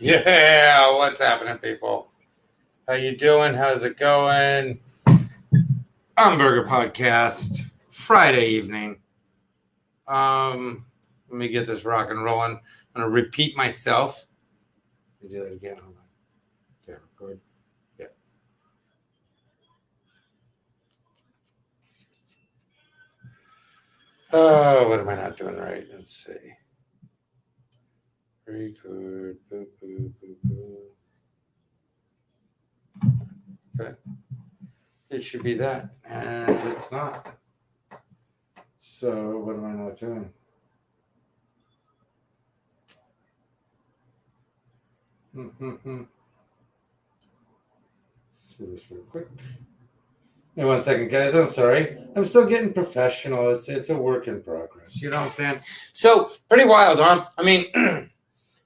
Yeah, what's happening, people? How you doing? How's it going? Hamburger Podcast, Friday evening. Let me get this rock and rolling. I'm gonna repeat myself. Let me do that again. Hold on. Yeah, record. Yeah. Oh, what am I not doing right? Let's see. Record. Boop, boop, boop, boop. Okay. It should be that, and it's not. So what am I not doing? Let's do this real quick. Hey, 1 second, guys. I'm sorry. I'm still getting professional. It's a work in progress. You know what I'm saying? So pretty wild, huh? I mean,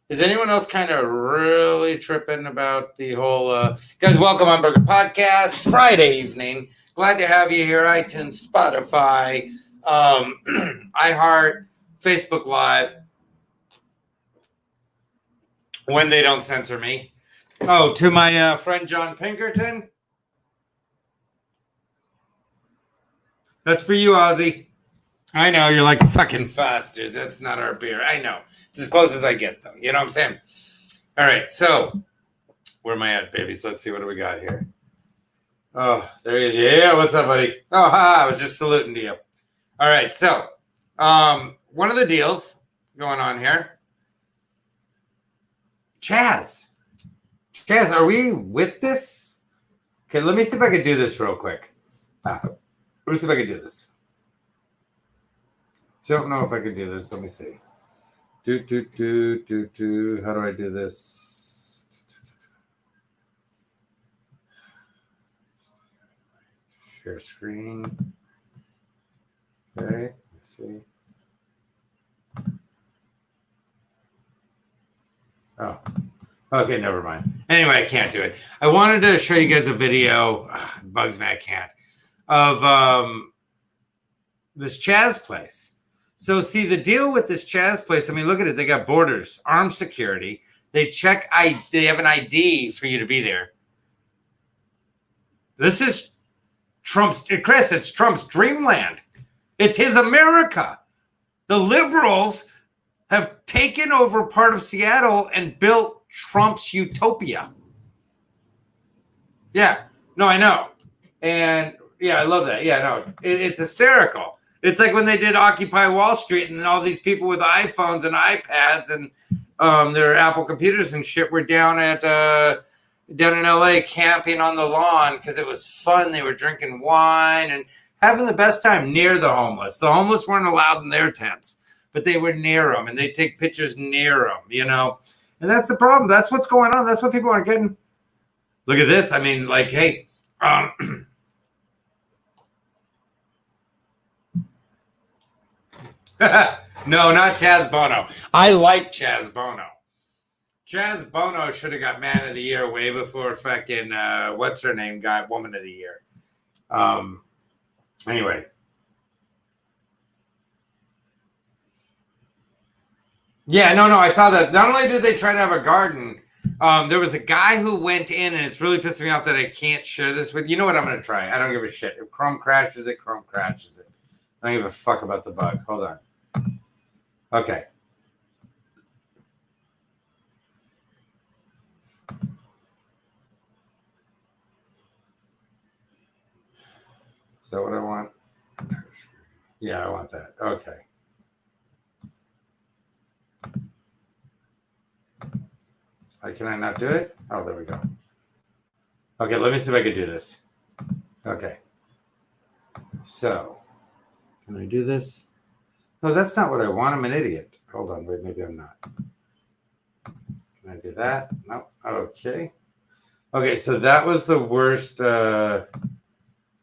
is anyone else kind of really tripping about the whole? Guys, welcome on Burger Podcast Friday evening. Glad to have you here. iTunes, Spotify, iHeart, Facebook Live. When they don't censor me. Oh, to my friend John Pinkerton. That's for you, Ozzy. I know you're like fucking Foster's. That's not our beer. I know. It's as close as I get, though. You know what I'm saying? All right. So, where am I at, babies? Let's see what do we got here. Oh, there he is. Yeah, what's up, buddy? Oh, I was just saluting to you. All right. So, one of the deals going on here. C.H.A.Z. C.H.A.Z, are we with this? Okay, let me see if I can do this real quick. Let me see if I can do this. Don't know if I can do this. Let me see. How do I do this? Share screen. Okay, let's see. Oh, okay, never mind. Anyway, I can't do it. I wanted to show you guys a video. Ugh, bugs me, I can't. Of this C.H.A.Z place. So, see, the deal with this C.H.A.Z place, I mean, look at it. They got borders, armed security. They check, they have an ID for you to be there. This is Trump's, Chris, it's Trump's dreamland. It's his America. The liberals have taken over part of Seattle and built Trump's utopia. Yeah, no, I know. And yeah, I love that. Yeah, no, it's hysterical. It's like when they did Occupy Wall Street and all these people with iPhones and iPads and their Apple computers and shit were down in LA camping on the lawn because it was fun. They were drinking wine and having the best time near the homeless. The homeless weren't allowed in their tents, but they were near them and they take pictures near them, you know. And that's the problem. That's what's going on. That's what people aren't getting. Look at this. I mean, like, hey, no, not C.H.A.Z Bono. I like C.H.A.Z Bono. C.H.A.Z Bono should have got Man of the Year way before fucking what's her name got Woman of the Year. Anyway. Yeah, no, I saw that. Not only did they try to have a garden, there was a guy who went in, and it's really pissing me off that I can't share this with you. Know what? I'm going to try. I don't give a shit. If Chrome crashes it, Chrome crashes it. I don't give a fuck about the bug. Hold on. Okay. Is that what I want? Yeah, I want that. Okay. Can I not do it? Oh, there we go. Okay, let me see if I can do this. Okay. So, can I do this? No, that's not what I want. I'm an idiot. Hold on. Wait, maybe I'm not. Can I do that? No. Okay. Okay, so that was the worst. Yeah,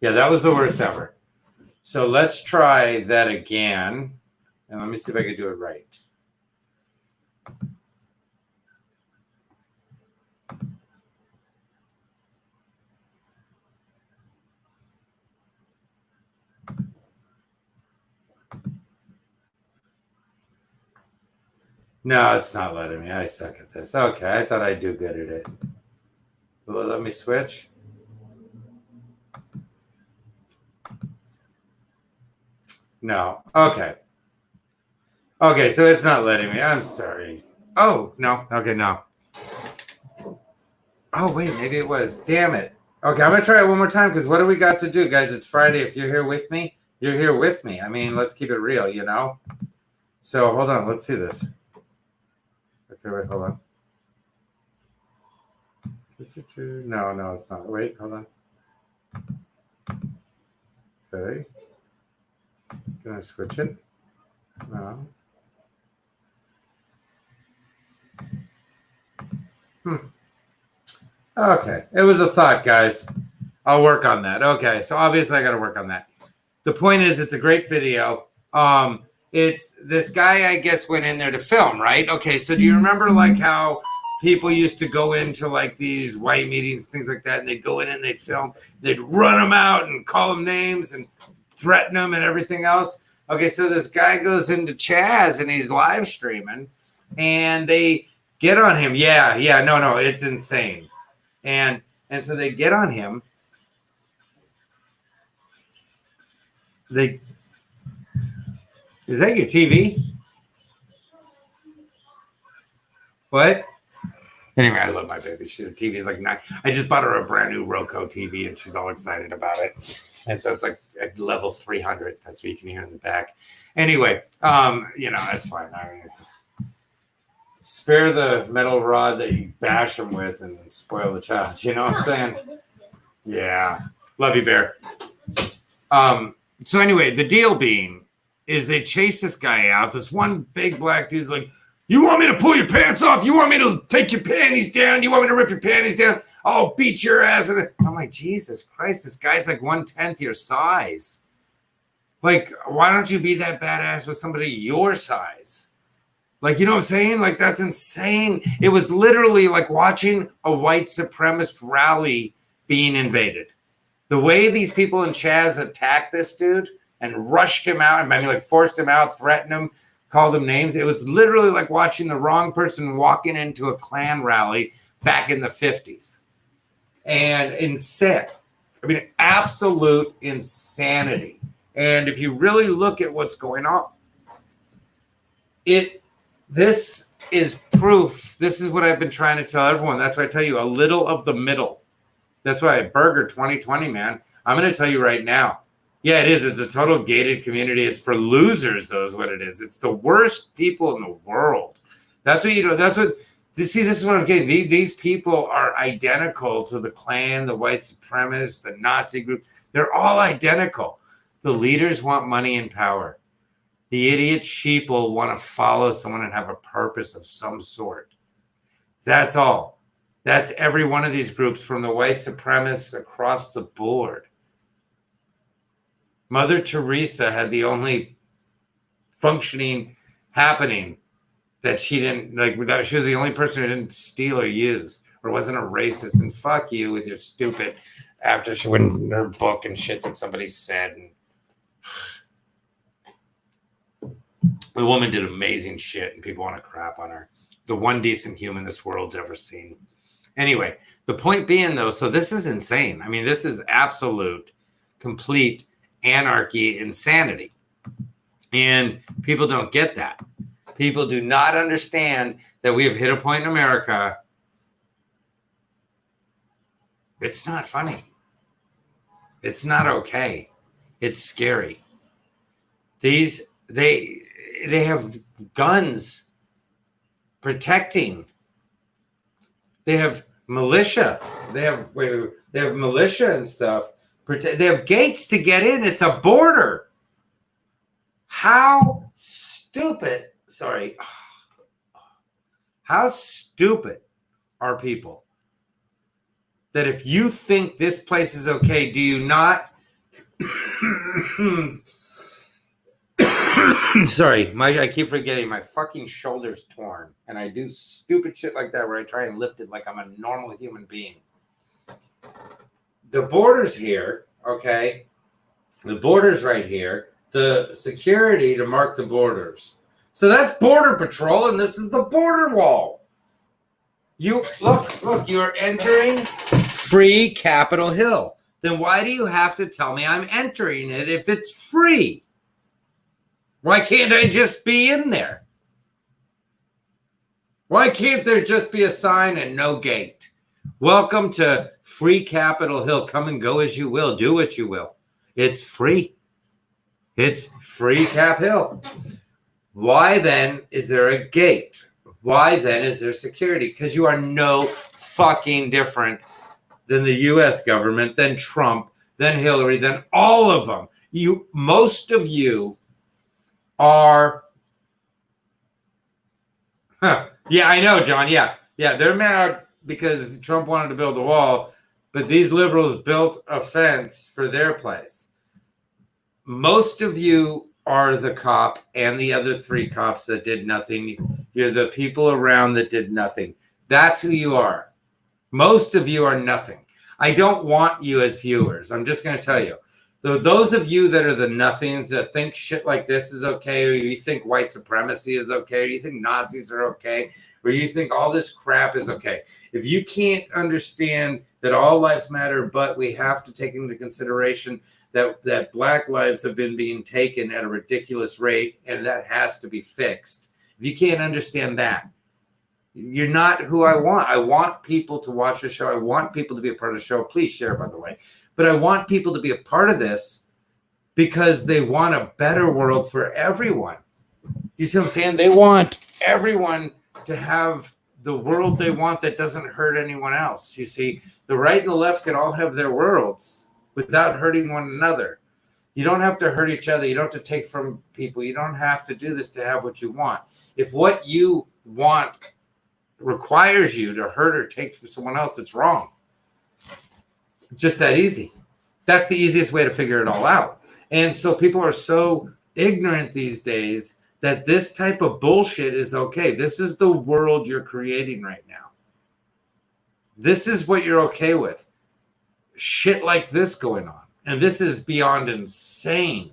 that was the worst ever. So let's try that again. And let me see if I can do it right. No, it's not letting me. I suck at this. Okay, I thought I'd do good at it. Will it let me switch? No. Okay. Okay, so it's not letting me. I'm sorry. Oh, no. Okay, no. Oh, wait, maybe it was. Damn it. Okay, I'm going to try it one more time because what do we got to do, guys? It's Friday. If you're here with me, you're here with me. I mean, let's keep it real, you know? So hold on. Let's see this. Okay, wait, hold on. No, it's not. Wait, hold on. Okay. Can I switch it? No. Okay. It was a thought, guys. I'll work on that. Okay. So obviously I got to work on that. The point is, it's a great video. It's this guy, I guess, went in there to film, right? Okay. So do you remember like how people used to go into like these white meetings, things like that, and they'd go in and they'd film, they'd run them out and call them names and threaten them and everything else. Okay. So this guy goes into C.H.A.Z. and he's live streaming and they get on him. Yeah. No, it's insane. And so they get on him. Is that your TV? What? Anyway, I love my baby. The TV is like 9. I just bought her a brand new Roku TV, and she's all excited about it. And so it's like at level 300. That's what you can hear in the back. Anyway, that's fine. I mean, spare the metal rod that you bash them with and spoil the child. You know what I'm saying? Yeah. Love you, Bear. So anyway, the deal being is they chase this guy out. This one big black dude's like, you want me to pull your pants off? You want me to take your panties down? You want me to rip your panties down? I'll beat your ass. And I'm like, Jesus Christ, this guy's like 1/10 your size. Like, why don't you be that badass with somebody your size? Like, you know what I'm saying? Like, that's insane. It was literally like watching a white supremacist rally being invaded. The way these people in C.H.A.Z. attacked this dude and rushed him out, and like forced him out, threatened him, called him names. It was literally like watching the wrong person walking into a Klan rally back in the 50s. And insane. I mean, absolute insanity. And if you really look at what's going on, this is proof. This is what I've been trying to tell everyone. That's why I tell you a little of the middle. That's why Burger 2020, man. I'm going to tell you right now. Yeah, it is. It's a total gated community. It's for losers, though, is what it is. It's the worst people in the world. That's what you know. That's what. See, this is what I'm getting. These people are identical to the Klan, the white supremacists, the Nazi group. They're all identical. The leaders want money and power. The idiot sheeple want to follow someone and have a purpose of some sort. That's all. That's every one of these groups from the white supremacists across the board. Mother Teresa had the only functioning happening that she didn't like. Without, she was the only person who didn't steal or use or wasn't a racist. And fuck you with your stupid after she went in her book and shit that somebody said. And the woman did amazing shit, and people want to crap on her. The one decent human this world's ever seen. Anyway, the point being, though, so this is insane. I mean, this is absolute, complete anarchy, insanity. And people don't get that. People do not understand that we have hit a point in America. It's not funny. It's not okay. It's scary. They have guns protecting. They have militia. They have militia and stuff. They have gates to get in. It's a border. How stupid are people that if you think this place is okay, do you not? Sorry, I keep forgetting my fucking shoulder's torn, and I do stupid shit like that where I try and lift it like I'm a normal human being. The border's here, okay? The border's right here. The security to mark the borders. So that's Border Patrol, and this is the border wall. You look, you're entering free Capitol Hill. Then why do you have to tell me I'm entering it if it's free? Why can't I just be in there? Why can't there just be a sign and no gate? Welcome to free Capitol Hill. Come and go as you will. Do what you will. It's free. It's free Cap Hill. Why then is there a gate? Why then is there security? Because you are no fucking different than the U.S. government, than Trump, than Hillary, than all of them. Most of you are. Yeah, I know, John. Yeah, they're mad because Trump wanted to build a wall, but these liberals built a fence for their place. Most of you are the cop and the other 3 cops that did nothing. You're the people around that did nothing. That's who you are. Most of you are nothing. I don't want you as viewers. I'm just going to tell you. Those of you that are the nothings that think shit like this is okay, or you think white supremacy is okay, or you think Nazis are okay, or you think all this crap is okay. If you can't understand that all lives matter, but we have to take into consideration that black lives have been being taken at a ridiculous rate, and that has to be fixed. If you can't understand that, you're not who I want. I want people to watch the show. I want people to be a part of the show. Please share, by the way. But I want people to be a part of this because they want a better world for everyone. You see what I'm saying? They want everyone to have the world they want that doesn't hurt anyone else. You see, the right and the left can all have their worlds without hurting one another. You don't have to hurt each other. You don't have to take from people. You don't have to do this to have what you want. If what you want requires you to hurt or take from someone else, it's wrong. Just that easy. That's the easiest way to figure it all out. And so people are so ignorant these days that this type of bullshit is okay. This is the world you're creating right now. This is what you're okay with. Shit like this going on. And this is beyond insane.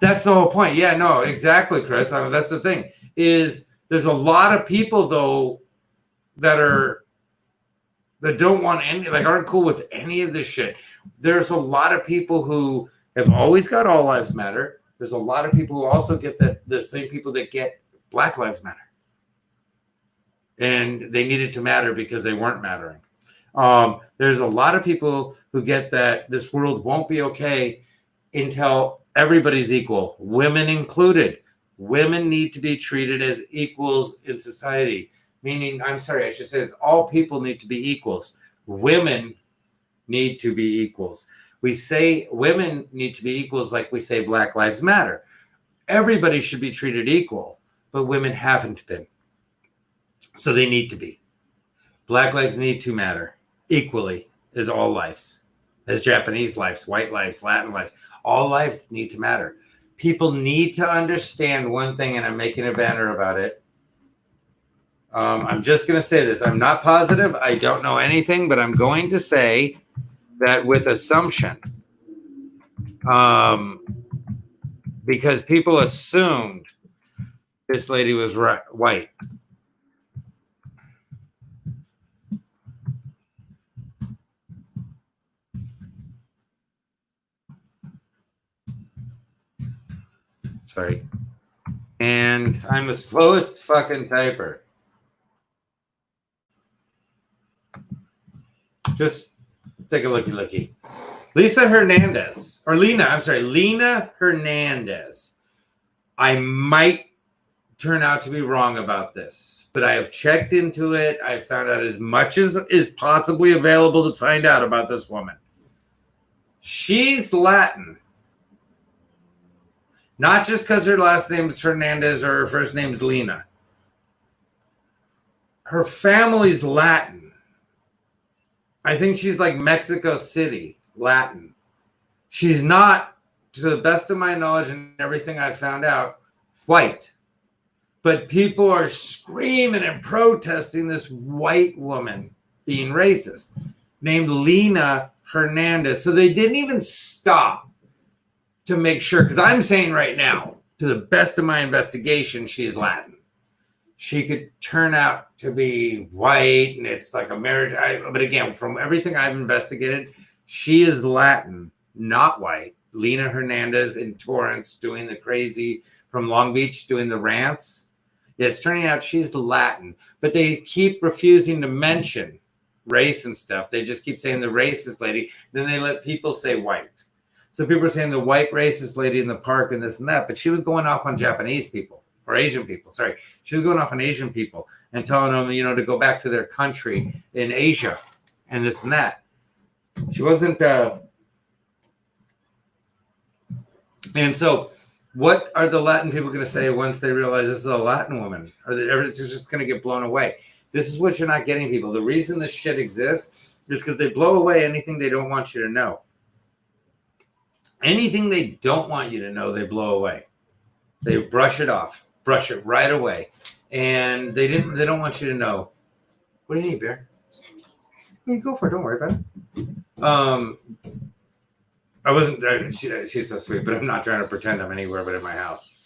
That's the whole point. Yeah, no, exactly, Chris. I mean, that's the thing. Is there's a lot of people though that don't want any, like, aren't cool with any of this shit. There's a lot of people who have always got all lives matter. There's a lot of people who also get the same people that get Black Lives Matter. And they needed to matter because they weren't mattering. There's a lot of people who get that this world won't be okay until everybody's equal, women included. Women need to be treated as equals in society. Meaning, I should say this, all people need to be equals. Women need to be equals. We say women need to be equals like we say Black Lives Matter. Everybody should be treated equal, but women haven't been. So they need to be. Black lives need to matter equally as all lives, as Japanese lives, white lives, Latin lives. All lives need to matter. People need to understand one thing, and I'm making a banner about it. I'm just going to say this. I'm not positive. I don't know anything, but I'm going to say that with assumption, because people assumed this lady was white. Sorry. And I'm the slowest fucking typer. Just take a looky. Lena Hernandez. I might turn out to be wrong about this, but I have checked into it. I found out as much as is possibly available to find out about this woman. She's Latin. Not just because her last name is Hernandez or her first name's Lena. Her family's Latin. I think she's like Mexico City, Latin. She's not, to the best of my knowledge and everything I found out, white. But people are screaming and protesting this white woman being racist named Lena Hernandez. So they didn't even stop to make sure, because I'm saying right now, to the best of my investigation, she's Latin. She could turn out to be white, and it's like a marriage. But again, from everything I've investigated, she is Latin, not white. Lena Hernandez in Torrance doing the crazy from Long Beach, doing the rants. It's turning out she's Latin, but they keep refusing to mention race and stuff. They just keep saying the racist lady. Then they let people say white. So people are saying the white racist lady in the park and this and that, but she was going off on Japanese people or Asian people. Sorry. She was going off on Asian people and telling them, to go back to their country in Asia and this and that. She wasn't. And so what are the Latin people going to say once they realize this is a Latin woman? Or that everything's just going to get blown away? This is what you're not getting, people. The reason this shit exists is because they blow away anything they don't want you to know. Anything they don't want you to know, they blow away. They brush it off, brush it right away. And they don't want you to know. What do you need, Bear? You go for it. Don't worry about it. I wasn't, she's so sweet, but I'm not trying to pretend I'm anywhere but in my house.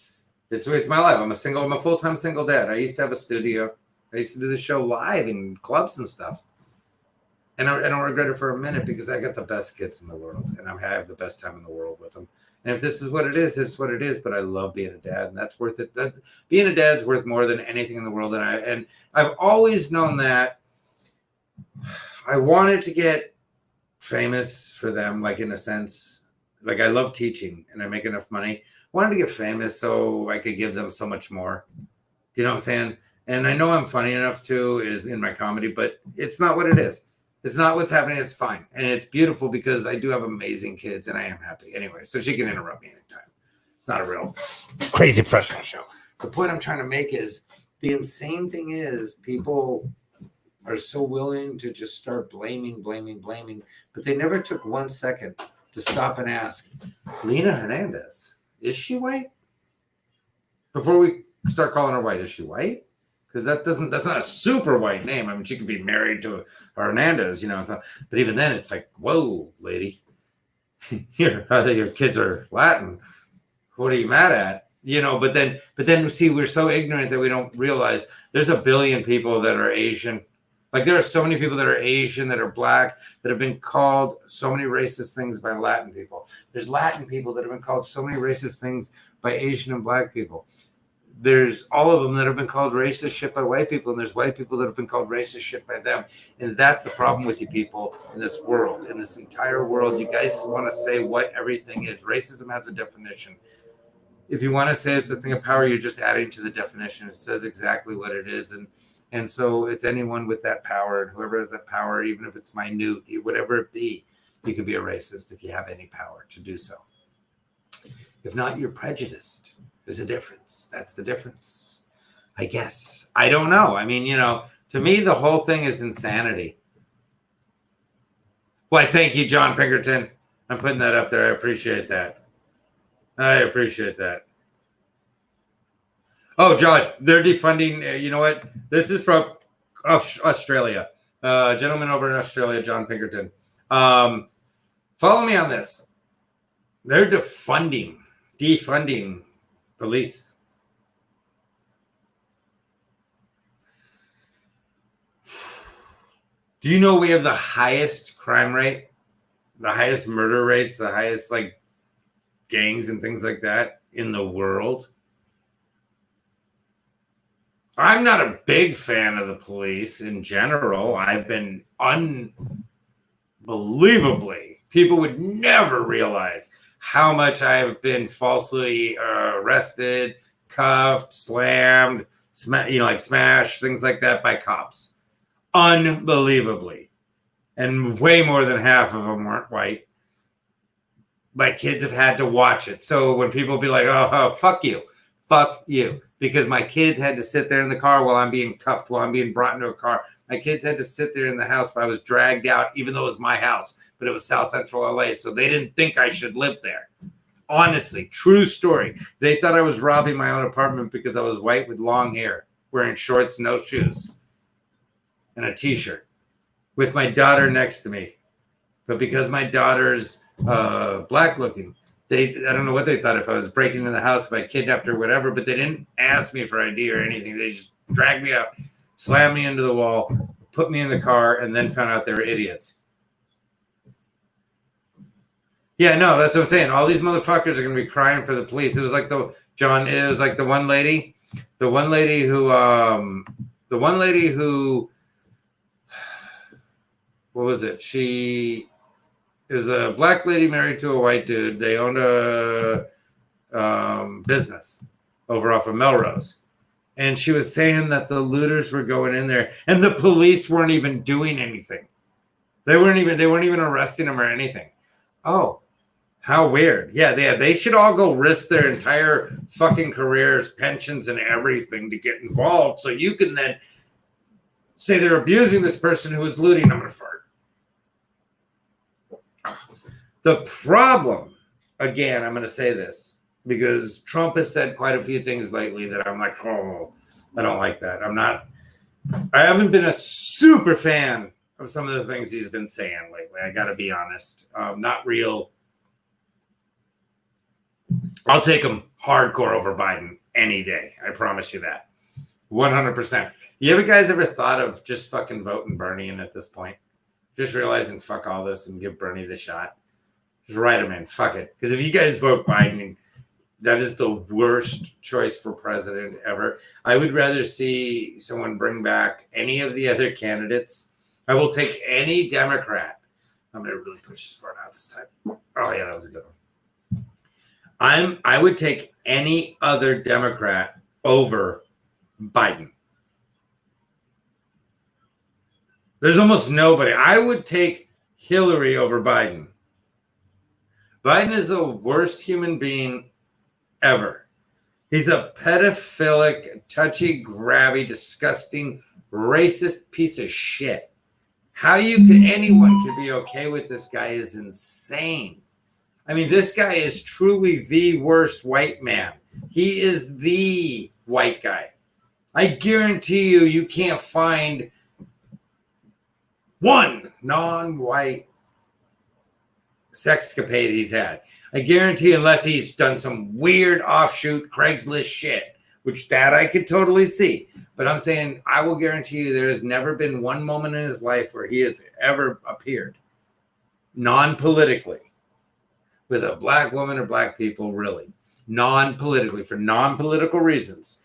It's my life. I'm a full-time single dad. I used to have a studio. I used to do the show live in clubs and stuff. And I don't regret it for a minute because I got the best kids in the world and I have the best time in the world with them. And if this is what it is, it's what it is. But I love being a dad, and that's worth it. Being a dad's worth more than anything in the world. And I've always known that. I wanted to get famous for them, like in a sense. Like I love teaching and I make enough money. I wanted to get famous so I could give them so much more. You know what I'm saying? And I know I'm funny enough too, is in my comedy, but it's not what it is. It's not what's happening. It's fine. And it's beautiful because I do have amazing kids and I am happy. Anyway, so she can interrupt me anytime. It's not a real crazy professional show. The point I'm trying to make is the insane thing is people are so willing to just start blaming, but they never took 1 second to stop and ask, Lena Hernandez, is she white? Before we start calling her white, is she white? Because that's not a super white name. I mean, she could be married to Hernandez, but even then it's like, whoa, lady, your kids are Latin. What are you mad at? But then see, we're so ignorant that we don't realize there's a billion people that are Asian. Like there are so many people that are Asian, that are black, that have been called so many racist things by Latin people. There's Latin people that have been called so many racist things by Asian and black people. There's all of them that have been called racist shit by white people, and there's white people that have been called racist shit by them. And that's the problem with you people in this world, in this entire world. You guys want to say what everything is. Racism has a definition. If you want to say it's a thing of power, you're just adding to the definition. It says exactly what it is. And so it's anyone with that power, and whoever has that power, even if it's minute, whatever it be, you can be a racist if you have any power to do so. If not, you're prejudiced. There's a difference. That's the difference, I guess. I don't know. I mean, to me, the whole thing is insanity. Why, thank you, John Pinkerton. I'm putting that up there. I appreciate that. Oh, John, they're defunding. You know what? This is from Australia. Gentleman over in Australia, John Pinkerton. Follow me on this. They're defunding police. Do you know we have the highest crime rate, the highest murder rates, the highest gangs and things like that in the world? I'm not a big fan of the police in general. I've been unbelievably, people would never realize how much I have been falsely arrested, cuffed, slammed, smashed, things like that by cops. Unbelievably. And way more than half of them weren't white. My kids have had to watch it. So when people be like, oh, fuck you. Because my kids had to sit there in the car while I'm being cuffed, while I'm being brought into a car. My kids had to sit there in the house, but I was dragged out, even though it was my house, but it was South Central LA. So they didn't think I should live there. Honestly, true story. They thought I was robbing my own apartment because I was white with long hair, wearing shorts, no shoes, and a t-shirt with my daughter next to me. But because my daughter's black looking, I don't know what they thought, if I was breaking into the house, if I kidnapped or whatever, but they didn't ask me for ID or anything. They just dragged me out, slammed me into the wall, put me in the car, and then found out they were idiots. Yeah, no, that's what I'm saying. All these motherfuckers are gonna be crying for the police. It was like the one lady, the one lady who, what was it? She is a black lady married to a white dude. They owned a business over off of Melrose. And she was saying that the looters were going in there and the police weren't even doing anything. They weren't even arresting them or anything. Oh, how weird. Yeah, they should all go risk their entire fucking careers, pensions, and everything to get involved so you can then say they're abusing this person who was looting. I'm going to fart. The problem, again, I'm going to say this, because Trump has said quite a few things lately that I'm like, oh, I don't like that. I haven't been a super fan of some of the things he's been saying lately. I got to be honest. Not real. I'll take him hardcore over Biden any day. I promise you that. 100%. You guys ever thought of just fucking voting Bernie in at this point? Just realizing fuck all this and give Bernie the shot. Just write him in. Fuck it. Because if you guys vote Biden, that is the worst choice for president ever. I would rather see someone bring back any of the other candidates. I will take any Democrat. I'm going to really push this far out this time. Oh, yeah, that was a good one. I would take any other Democrat over Biden. There's almost nobody. I would take Hillary over Biden. Biden is the worst human being ever. He's a pedophilic, touchy-grabby, disgusting, racist piece of shit. How anyone could be okay with this guy is insane. I mean, this guy is truly the worst white man. He is the white guy. I guarantee you can't find one non-white sexcapade he's had. I guarantee, unless he's done some weird offshoot Craigslist shit, which that I could totally see. But I'm saying, I will guarantee you there has never been one moment in his life where he has ever appeared non-politically with a black woman or black people, really. Non-politically, for non-political reasons.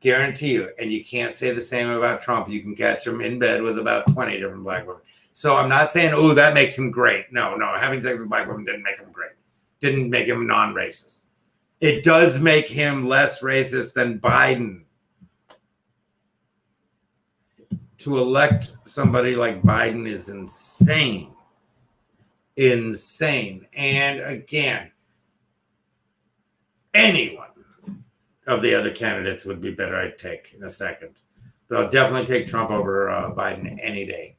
Guarantee you. And you can't say the same about Trump. You can catch him in bed with about 20 different black women. So I'm not saying, oh, that makes him great. No, having sex with black women didn't make him great. Didn't make him non-racist. It does make him less racist than Biden. To elect somebody like Biden is insane. Insane. And again, anyone of the other candidates would be better, I'd take in a second. But I'll definitely take Trump over Biden any day.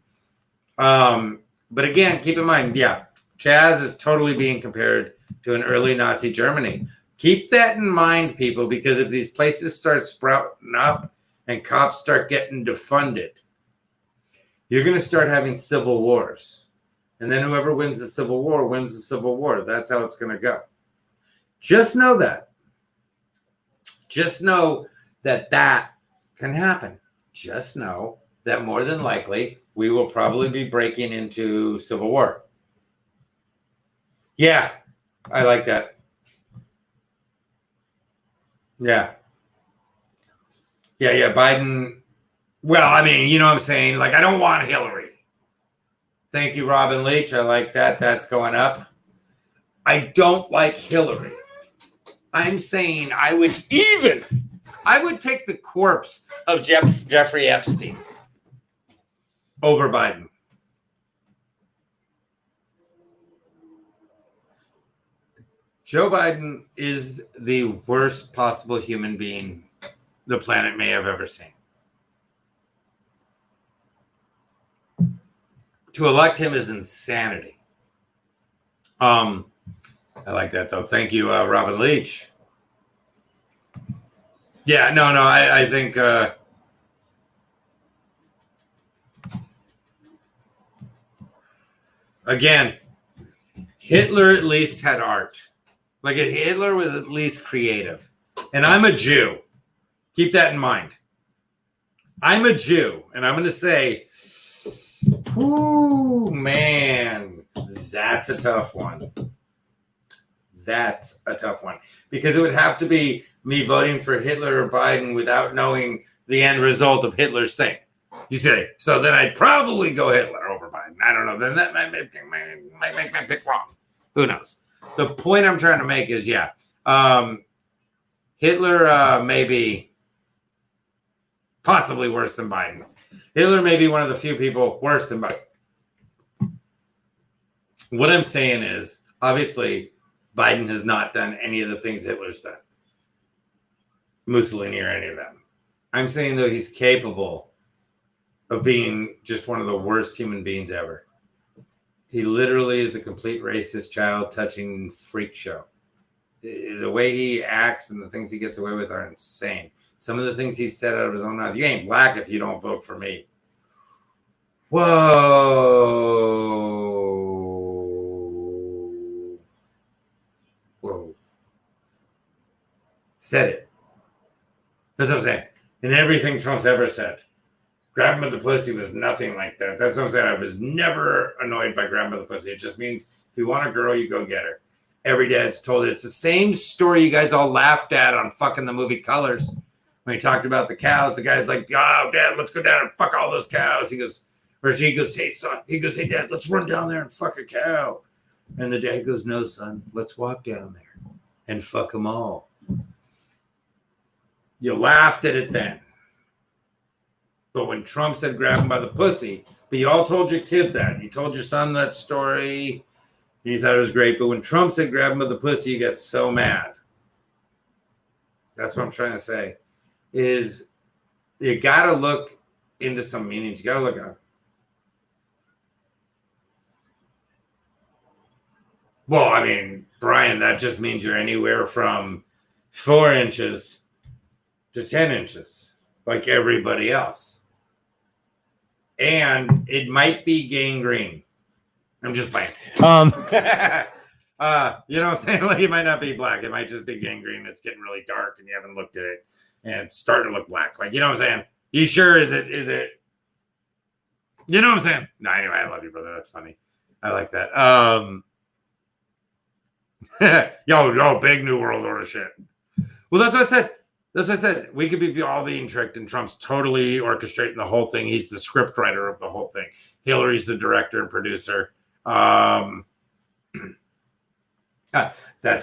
But again, keep in mind, C.H.A.Z. is totally being compared to an early Nazi Germany. Keep that in mind, people, because if these places start sprouting up and cops start getting defunded, you're going to start having civil wars. And then whoever wins the civil war wins the civil war. That's how it's going to go. Just know that. Just know that can happen. Just know that more than likely, we will probably be breaking into civil war. Yeah, I like that. Yeah, Biden. Well, I mean, you know what I'm saying? Like, I don't want Hillary. Thank you, Robin Leach. I like that. That's going up. I don't like Hillary. I'm saying I would take the corpse of Jeffrey Epstein over Biden. Joe Biden is the worst possible human being the planet may have ever seen. To elect him is insanity. I like that, though. Thank you, Robin Leach. Yeah, no, I think... again, Hitler at least had art. Like Hitler was at least creative. And I'm a Jew. Keep that in mind. I'm a Jew. And I'm going to say, whoo, man, that's a tough one. That's a tough one. Because it would have to be me voting for Hitler or Biden without knowing the end result of Hitler's thing. You say, so then I'd probably go Hitler over Biden. I don't know. Then that might make my pick wrong. Who knows? The point I'm trying to make is, Hitler may be possibly worse than Biden. Hitler may be one of the few people worse than Biden. What I'm saying is, obviously, Biden has not done any of the things Hitler's done. Mussolini or any of them. I'm saying, though, he's capable of being just one of the worst human beings ever. He literally is a complete racist, child-touching freak show. The way he acts and the things he gets away with are insane. Some of the things he said out of his own mouth. You ain't black if you don't vote for me. Whoa. Whoa. Said it. That's what I'm saying. And everything Trump's ever said. Grab him by the pussy was nothing like that. That's what I'm saying. I was never annoyed by grab him by the pussy. It just means if you want a girl, you go get her. Every dad's told it. It's the same story you guys all laughed at on fucking the movie Colors. When he talked about the cows, the guy's like, oh, Dad, let's go down and fuck all those cows. He goes, or she goes, hey, son. He goes, hey, Dad, let's run down there and fuck a cow. And the dad goes, no, son, let's walk down there and fuck them all. You laughed at it then. But when Trump said grab him by the pussy, but you all told your kid that. You told your son that story. And you thought it was great. But when Trump said grab him by the pussy, you got so mad. That's what I'm trying to say. Is you got to look into some meanings. You got to look up. Well, I mean, Brian, that just means you're anywhere from 4 inches to 10 inches, like everybody else. And it might be gangrene. I'm just playing. You know what I'm saying? Like, it might not be black. It might just be gangrene. It's getting really dark and you haven't looked at it and it's starting to look black. Like, you know what I'm saying? You sure? Is it? You know what I'm saying? No, anyway, I love you, brother. That's funny. I like that. Yo, big New World Order shit. Well, that's what I said. That's what I said. We could be all being tricked, and Trump's totally orchestrating the whole thing. He's the script writer of the whole thing. Hillary's the director and producer. That's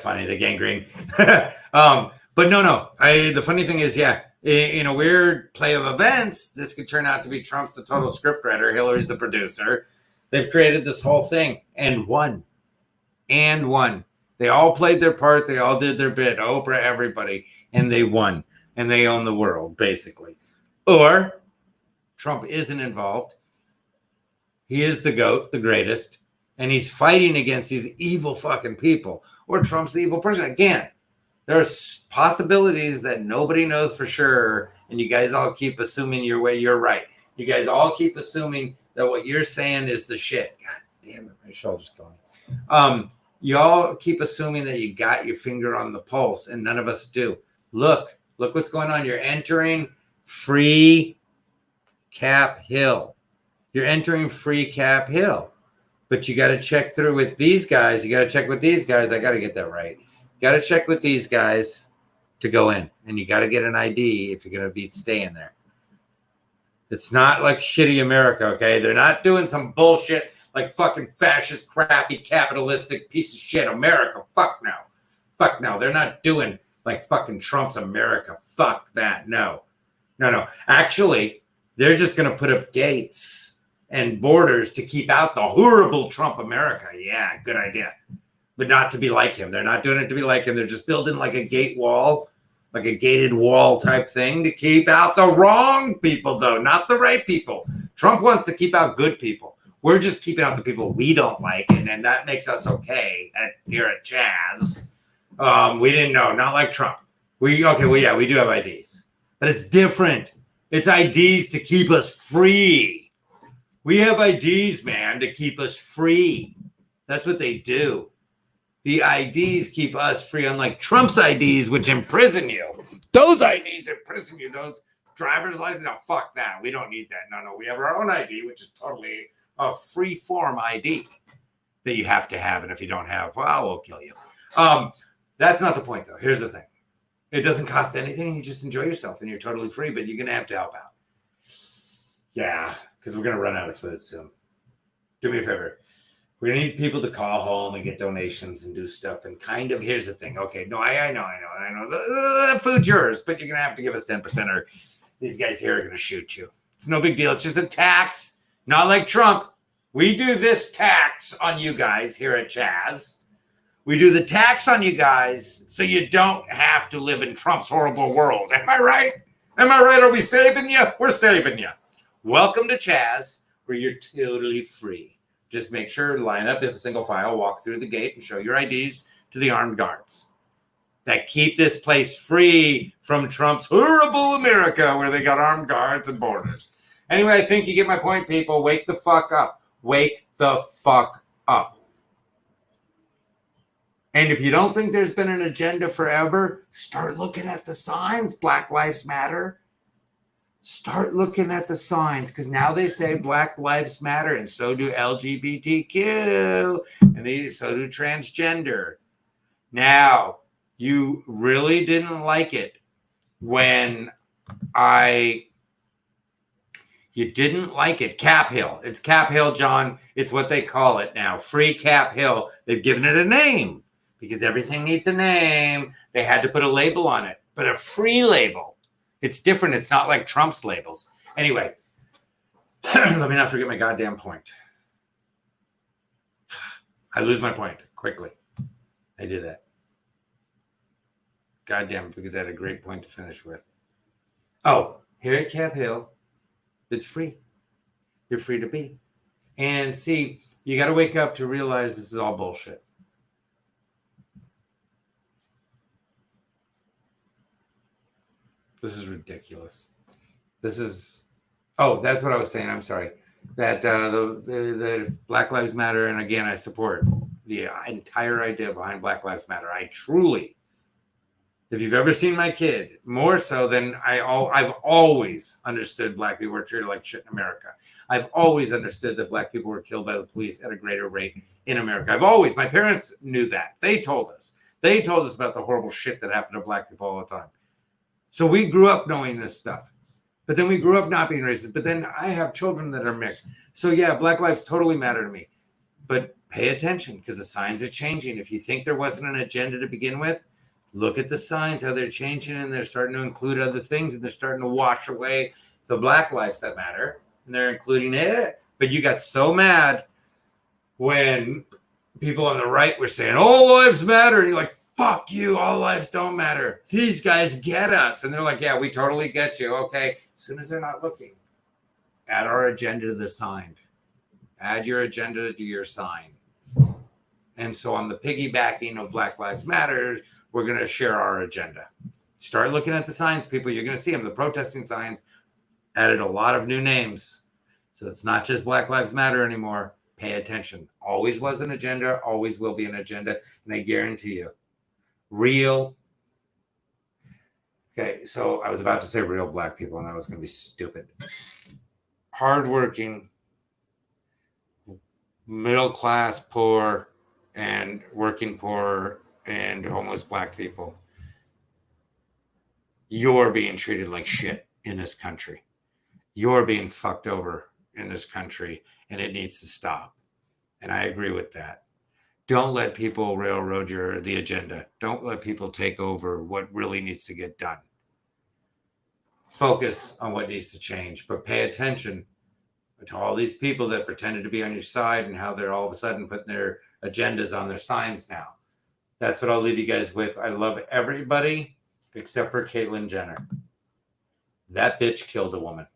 funny, the gangrene. But no. The funny thing is, in a weird play of events, this could turn out to be Trump's the total script writer. Hillary's the producer. They've created this whole thing and won. They all played their part. They all did their bit. Oprah, everybody. And they won. And they own the world, basically. Or Trump isn't involved. He is the GOAT, the greatest. And he's fighting against these evil fucking people. Or Trump's the evil person. Again, there's possibilities that nobody knows for sure. And you guys all keep assuming you're right. You guys all keep assuming that what you're saying is the shit. God damn it. My shoulder's killing me. You all keep assuming that you got your finger on the pulse, and none of us do. Look what's going on. You're entering free Cap Hill. You're entering free Cap Hill. But you got to check through with these guys. You got to check with these guys. I got to get that right. You got to check with these guys to go in. And you got to get an ID if you're going to be staying there. It's not like shitty America, okay? They're not doing some bullshit like fucking fascist, crappy, capitalistic piece of shit America. Fuck no. They're not doing like fucking Trump's America. Fuck that. No. Actually, they're just going to put up gates and borders to keep out the horrible Trump America. Yeah, good idea. But not to be like him. They're not doing it to be like him. They're just building like a gate wall, like a gated wall type thing to keep out the wrong people, though, not the right people. Trump wants to keep out good people. We're just keeping out the people we don't like, and then that makes us okay here at C.H.A.Z. We didn't know, not like Trump. We do have IDs, but it's different. It's IDs to keep us free. We have IDs, man, to keep us free. That's what they do. The IDs keep us free, unlike Trump's IDs, which imprison you. Those IDs imprison you. Those driver's license, no, fuck that. We don't need that. No, we have our own ID, which is totally a free form ID that you have to have. And if you don't have, well, we'll kill you. That's not the point, though. Here's the thing. It doesn't cost anything, and you just enjoy yourself, and you're totally free, but you're going to have to help out. Yeah, because we're going to run out of food soon. Do me a favor. We're going to need people to call home and get donations and do stuff. And kind of, here's the thing. Okay, no, I know. The food's yours, but you're going to have to give us 10% or these guys here are going to shoot you. It's no big deal. It's just a tax. Not like Trump. We do this tax on you guys here at C.H.A.Z. We do the tax on you guys so you don't have to live in Trump's horrible world. Am I right? Am I right? Are we saving you? We're saving you. Welcome to C.H.A.Z., where you're totally free. Just make sure, line up in a single file, walk through the gate, and show your IDs to the armed guards that keep this place free from Trump's horrible America, where they got armed guards and borders. Anyway, I think you get my point, people. Wake the fuck up. Wake the fuck up. And if you don't think there's been an agenda forever, start looking at the signs. Black Lives Matter. Start looking at the signs, because now they say Black Lives Matter, and so do LGBTQ, and so do transgender. Now, you really didn't like it when you didn't like it. Cap Hill. It's Cap Hill, John. It's what they call it now. Free Cap Hill. They've given it a name because everything needs a name. They had to put a label on it, but a free label. It's different. It's not like Trump's labels. Anyway, let me not forget my goddamn point. I lose my point quickly. I did that. Goddamn, because I had a great point to finish with. Oh, here at Cap Hill, it's free. You're free to be. And see, you got to wake up to realize this is all bullshit. This is ridiculous. This is, that's what I was saying. I'm sorry. That the Black Lives Matter, and again, I support the entire idea behind Black Lives Matter. I truly, if you've ever seen my kid, more so than I've always understood Black people were treated like shit in America. I've always understood that Black people were killed by the police at a greater rate in America. My parents knew that. They told us about the horrible shit that happened to Black people all the time. So we grew up knowing this stuff, but then we grew up not being racist. But then I have children that are mixed. So yeah, Black lives totally matter to me, but pay attention because the signs are changing. If you think there wasn't an agenda to begin with, look at the signs, how they're changing, and they're starting to include other things, and they're starting to wash away the Black lives that matter, and they're including it. But you got so mad when people on the right were saying all lives matter, and you're like, fuck you, all lives don't matter. These guys get us. And they're like, yeah, we totally get you. Okay. As soon as they're not looking, add our agenda to the sign. Add your agenda to your sign. And so on the piggybacking of Black Lives Matter, we're going to share our agenda. Start looking at the signs, people. You're going to see them. The protesting signs added a lot of new names. So it's not just Black Lives Matter anymore. Pay attention. Always was an agenda. Always will be an agenda. And I guarantee you, real. Okay, so I was about to say real Black people, and that was going to be stupid. Hardworking, middle class, poor, and working poor, and homeless Black people. You're being treated like shit in this country. You're being fucked over in this country, and it needs to stop. And I agree with that. Don't let people railroad the agenda. Don't let people take over what really needs to get done. Focus on what needs to change, but pay attention to all these people that pretended to be on your side and how they're all of a sudden putting their agendas on their signs now. That's what I'll leave you guys with. I love everybody except for Caitlyn Jenner. That bitch killed a woman.